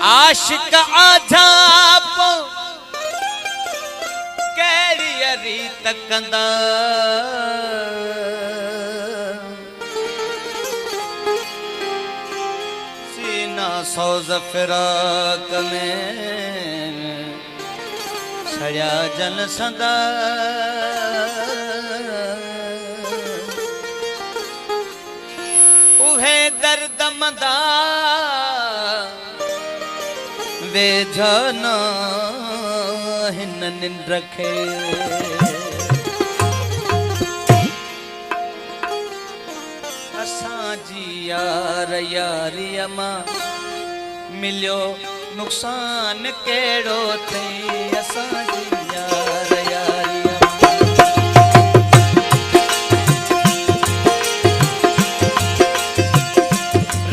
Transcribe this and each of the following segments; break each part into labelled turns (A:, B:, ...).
A: आशिक आजाप carry रीत कंदा सीना सोज फिराक में सया जन संदा उहे दर्द मंदा वे जाना हिन रखे असां जी यार यारी अमा मिलियो नुक़सान केड़ो थे असां जी यार यारी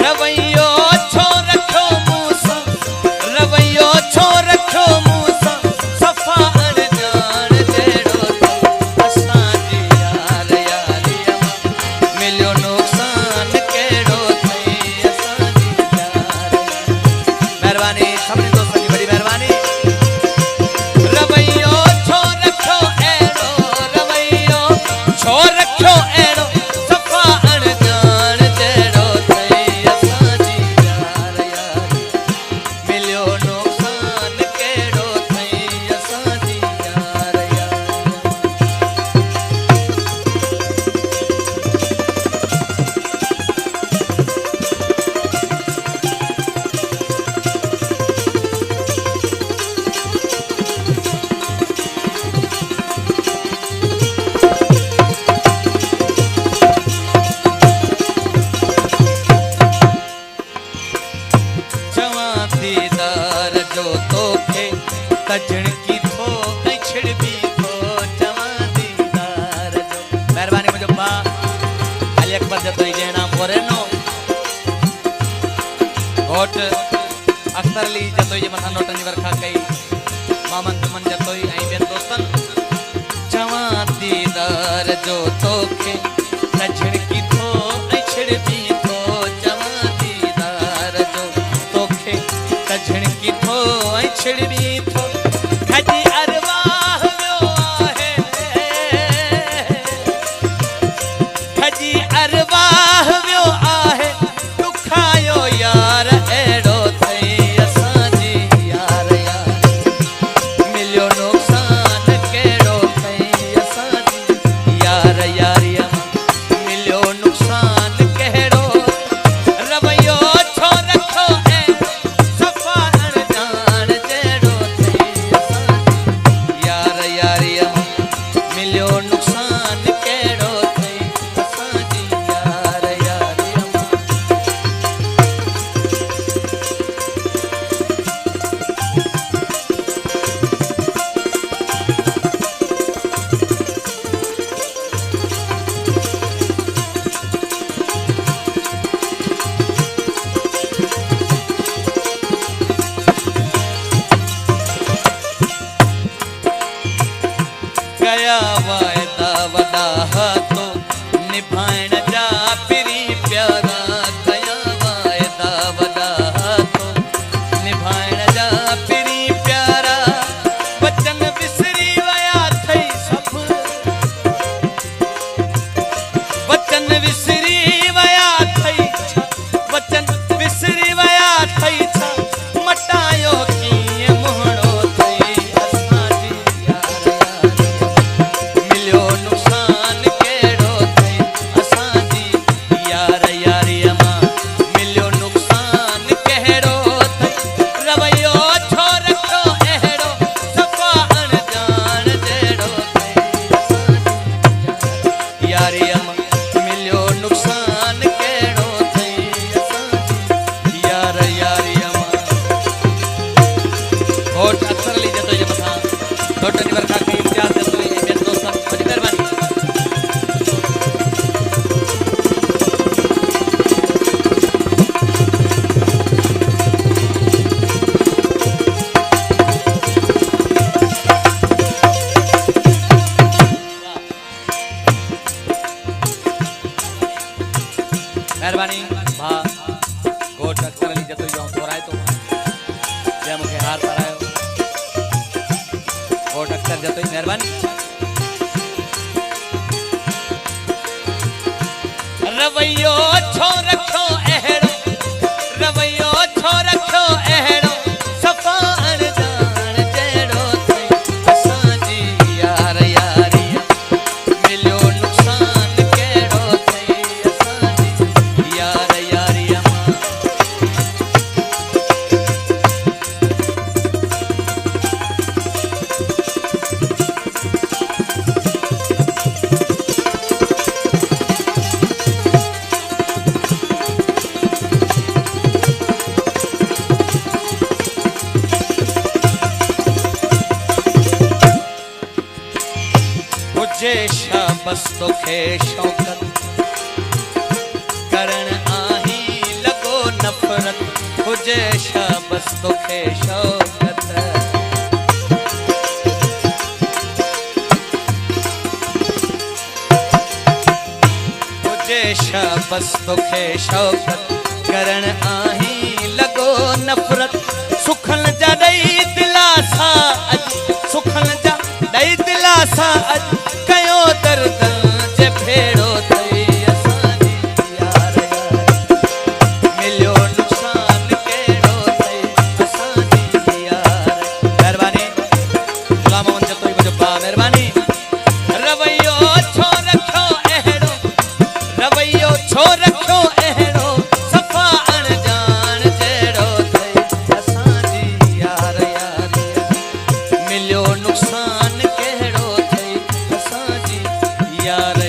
A: रवैयो छो रखो मूसा रवैयो छो रखो मूसा सफ़ा अणजाण जहिड़ो असां जी यार यारी अमा मिलियो नुक़सान कहिड़ो अथई असां जी यार महिरबानी सभिनी दोस्तनि जी वॾी महिरबानी रवैयो छो रखो अहिड़ो रवैयो छो रखो अहिड़ो सफ़ा अणजाण जहिड़ो अथई असां जी यार यारी मिलियो नुक़सान कहिड़ो अथई असां जी यार यारी जवां दीदार जो तोखे कजण की थो ऐं छिड़बी थो जवां दीदार जो महिरबानी मुंहिंजो भाउ अली अकबर जतोई ॼणा पोरेनो घोट अख्तर अली जतोई जे मथां नोटनि जी वर्खा कई मामन तुमन जतोई ऐं ॿियनि दोस्तनि जवां दीदार जो तोखे कजण की थो ऐं छिड़बी थो जवां दीदार जो तोखे कजण की थो ऐं छिड़बी थो खजी अरवाह वियो आहे खजी अरवाह वियो आहे दुखायो यार अहिड़ो अथई असां जी यार यारी मिलियो नुक़सान कहिड़ो अथई असां जी यार यारी अमा मेहरबानी भा गोट अख्तर अली जतोई जाऊं थोराए तो जे मुखे हार पारायो गोट अख्तर जतोई मेहरबानी रवैयो छो रखो अहड़ो रवैयो छो रखो अहड़ो सफ़ा अणजान जहिड़ो थई असांजी यार यारी मिलियो नुक़सान कहिड़ो थई असांजी यार यारीअ मां बस तोखे शौकत करण आही लगो नफ़रत हुजे छा बस तोखे शौकत हुजे छा बस तोखे शौकत करण आही लगो नफ़रत सुखन जा ॾई दिलासा अॼु सुखन जा ॾई दिलासा अॼु कयो दर्द जे फेड़ो थई असांजी यार यार मिलियो नुक़सान कहिड़ो थई असांजी यार मेहरबानी गुलाम मोहम्मद जतोई मुंहिंजो भाउ मेहरबानी रवैयो छो रखियो अहिड़ो रवैयो छो रखियो अहिड़ो सफ़ा अणजान जहिड़ो थई असांजी यार यार मिलियो नुक़सान कहिड़ो थई असांजी यार